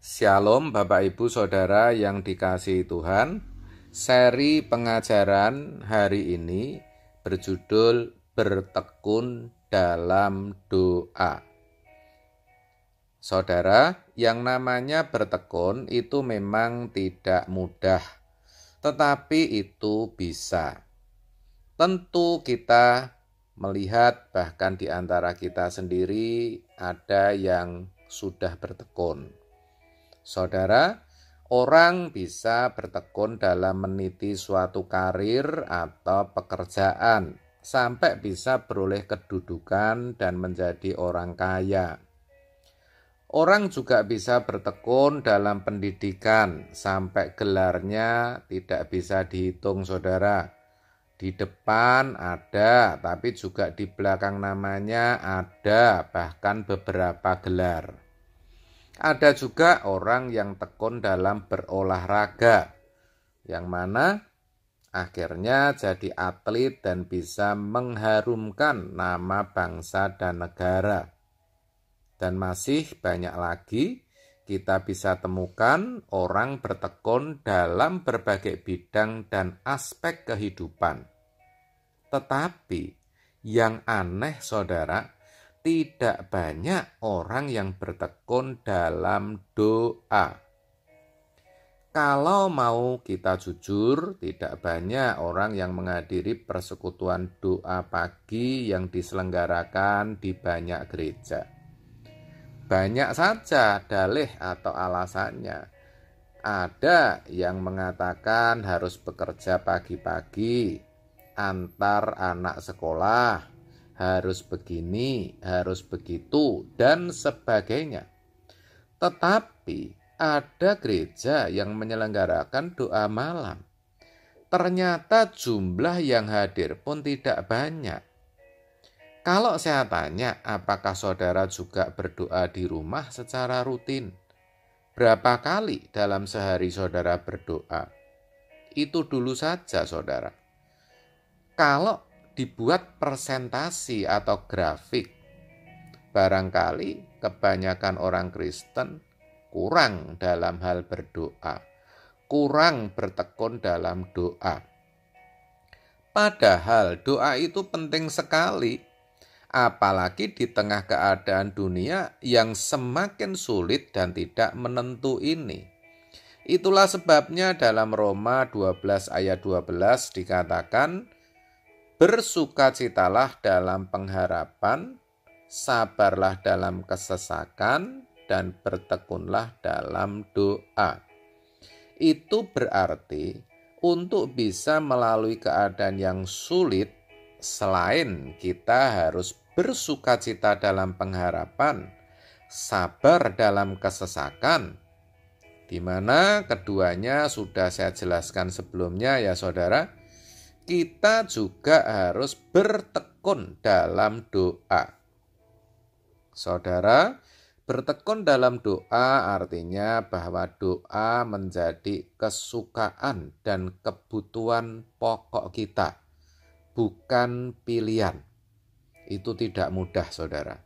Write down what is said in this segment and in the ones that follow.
Shalom Bapak Ibu Saudara yang dikasihi Tuhan. Seri pengajaran hari ini berjudul Bertekun dalam Doa. Saudara, yang namanya bertekun itu memang tidak mudah, tetapi itu bisa. Tentu kita melihat bahkan di antara kita sendiri ada yang sudah bertekun. Saudara, orang bisa bertekun dalam meniti suatu karir atau pekerjaan sampai bisa beroleh kedudukan dan menjadi orang kaya. Orang juga bisa bertekun dalam pendidikan sampai gelarnya tidak bisa dihitung, saudara. Di depan ada, tapi juga di belakang namanya ada, bahkan beberapa gelar. Ada juga orang yang tekun dalam berolahraga, yang mana akhirnya jadi atlet dan bisa mengharumkan nama bangsa dan negara. Dan masih banyak lagi kita bisa temukan orang bertekun dalam berbagai bidang dan aspek kehidupan. Tetapi yang aneh, saudara, tidak banyak orang yang bertekun dalam doa. Kalau mau kita jujur, tidak banyak orang yang menghadiri persekutuan doa pagi yang diselenggarakan di banyak gereja. Banyak saja dalih atau alasannya. Ada yang mengatakan harus bekerja pagi-pagi, antar anak sekolah, harus begini, harus begitu, dan sebagainya. Tetapi ada gereja yang menyelenggarakan doa malam. Ternyata jumlah yang hadir pun tidak banyak. Kalau saya tanya, apakah saudara juga berdoa di rumah secara rutin? Berapa kali dalam sehari saudara berdoa? Itu dulu saja, saudara. Kalau dibuat presentasi atau grafik, barangkali kebanyakan orang Kristen kurang dalam hal berdoa, kurang bertekun dalam doa. Padahal doa itu penting sekali, apalagi di tengah keadaan dunia yang semakin sulit dan tidak menentu ini. Itulah sebabnya dalam Roma 12 ayat 12 dikatakan, bersukacitalah dalam pengharapan, sabarlah dalam kesesakan, dan bertekunlah dalam doa. Itu berarti untuk bisa melalui keadaan yang sulit, selain kita harus bersukacita dalam pengharapan, sabar dalam kesesakan, di mana keduanya sudah saya jelaskan sebelumnya ya saudara, kita juga harus bertekun dalam doa. Saudara, bertekun dalam doa artinya bahwa doa menjadi kesukaan dan kebutuhan pokok kita, bukan pilihan. Itu tidak mudah, saudara.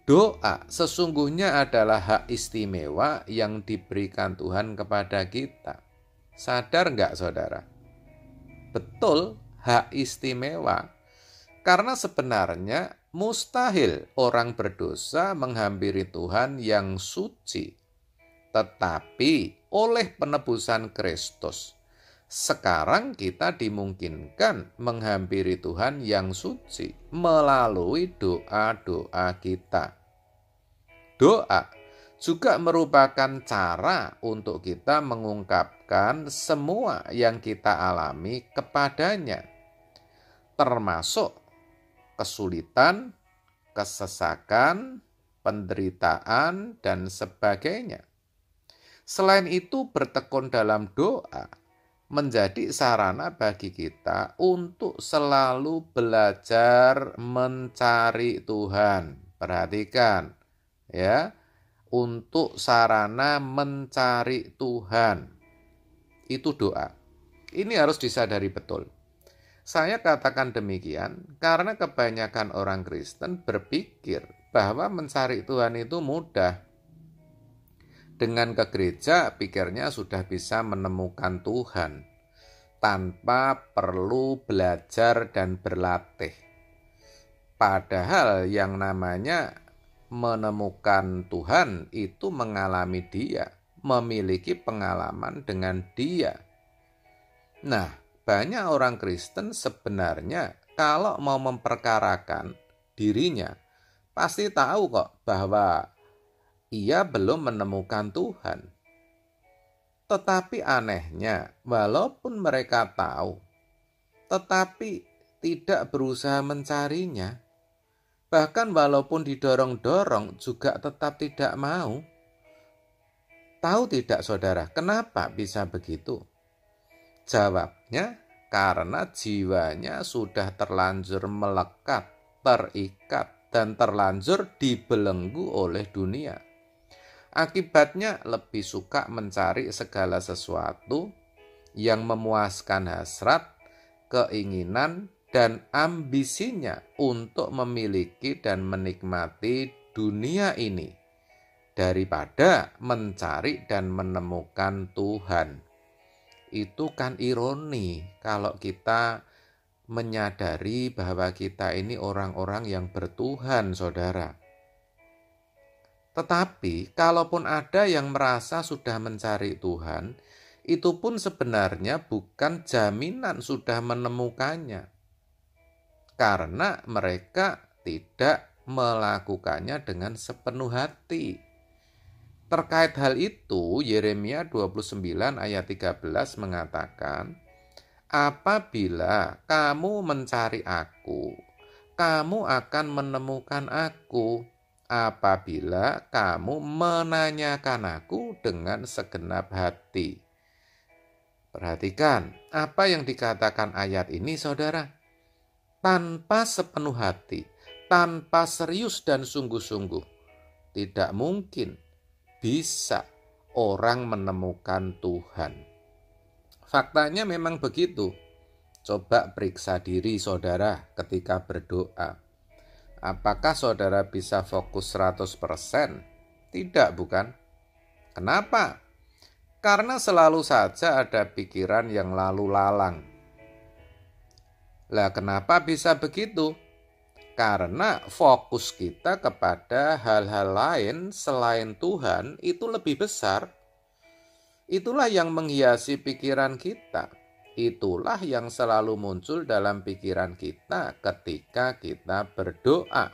Doa sesungguhnya adalah hak istimewa yang diberikan Tuhan kepada kita. Sadar enggak, saudara? Betul, hak istimewa. Karena sebenarnya mustahil orang berdosa menghampiri Tuhan yang suci. Tetapi oleh penebusan Kristus, sekarang kita dimungkinkan menghampiri Tuhan yang suci melalui doa-doa kita. Doa juga merupakan cara untuk kita mengungkapkan semua yang kita alami kepadanya, termasuk kesulitan, kesesakan, penderitaan, dan sebagainya. Selain itu, bertekun dalam doa menjadi sarana bagi kita untuk selalu belajar mencari Tuhan. Perhatikan, ya, untuk sarana mencari Tuhan. Itu doa. Ini harus disadari betul. Saya katakan demikian karena kebanyakan orang Kristen berpikir bahwa mencari Tuhan itu mudah. Dengan ke gereja, pikirnya sudah bisa menemukan Tuhan tanpa perlu belajar dan berlatih. Padahal yang namanya menemukan Tuhan itu mengalami Dia, memiliki pengalaman dengan Dia. Nah, banyak orang Kristen sebenarnya kalau mau memperkarakan dirinya, pasti tahu kok bahwa ia belum menemukan Tuhan. Tetapi anehnya, walaupun mereka tahu, tetapi tidak berusaha mencarinya. Bahkan walaupun didorong-dorong juga tetap tidak mau. Tahu tidak saudara, kenapa bisa begitu? Jawabnya, karena jiwanya sudah terlanjur melekat, terikat, dan terlanjur dibelenggu oleh dunia. Akibatnya lebih suka mencari segala sesuatu yang memuaskan hasrat, keinginan, dan ambisinya untuk memiliki dan menikmati dunia ini daripada mencari dan menemukan Tuhan. Itu kan ironi kalau kita menyadari bahwa kita ini orang-orang yang bertuhan, saudara. Tetapi kalaupun ada yang merasa sudah mencari Tuhan, itu pun sebenarnya bukan jaminan sudah menemukannya. Karena mereka tidak melakukannya dengan sepenuh hati. Terkait hal itu, Yeremia 29 ayat 13 mengatakan, apabila kamu mencari aku, kamu akan menemukan aku. Apabila kamu menanyakan aku dengan segenap hati. Perhatikan apa yang dikatakan ayat ini, saudara. Tanpa sepenuh hati, tanpa serius dan sungguh-sungguh, tidak mungkin bisa orang menemukan Tuhan. Faktanya memang begitu. Coba periksa diri saudara ketika berdoa. Apakah saudara bisa fokus 100%? Tidak, bukan? Kenapa? Karena selalu saja ada pikiran yang lalu lalang. Lah, kenapa bisa begitu? Karena fokus kita kepada hal-hal lain selain Tuhan itu lebih besar. Itulah yang menghiasi pikiran kita. Itulah yang selalu muncul dalam pikiran kita ketika kita berdoa.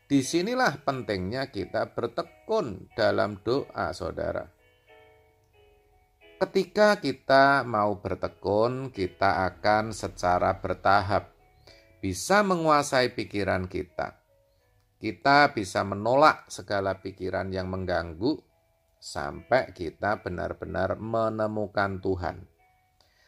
Disinilah pentingnya kita bertekun dalam doa, saudara. Ketika kita mau bertekun, kita akan secara bertahap bisa menguasai pikiran kita. Kita bisa menolak segala pikiran yang mengganggu sampai kita benar-benar menemukan Tuhan.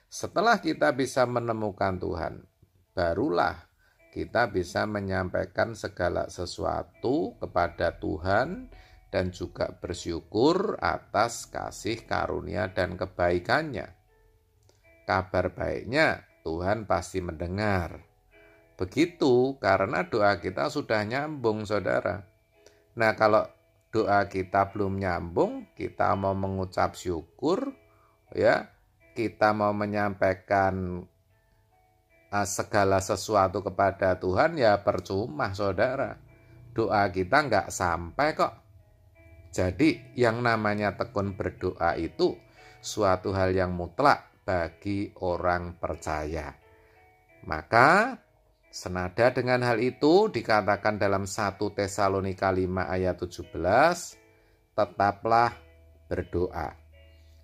Setelah kita bisa menemukan Tuhan, barulah kita bisa menyampaikan segala sesuatu kepada Tuhan dan juga bersyukur atas kasih karunia dan kebaikannya. Kabar baiknya, Tuhan pasti mendengar. Begitu karena doa kita sudah nyambung, saudara. Nah, kalau doa kita belum nyambung, kita mau mengucap syukur, ya, kita mau menyampaikan segala sesuatu kepada Tuhan, ya percuma, saudara. Doa kita nggak sampai kok. Jadi yang namanya tekun berdoa itu suatu hal yang mutlak bagi orang percaya. Maka senada dengan hal itu dikatakan dalam 1 Tesalonika 5 ayat 17, tetaplah berdoa.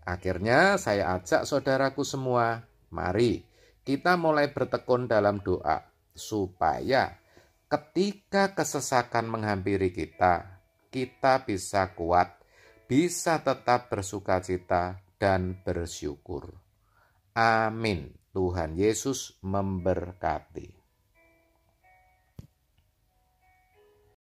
Akhirnya saya ajak saudaraku semua, mari kita mulai bertekun dalam doa supaya ketika kesesakan menghampiri kita bisa kuat, bisa tetap bersukacita dan bersyukur. Amin. Tuhan Yesus memberkati.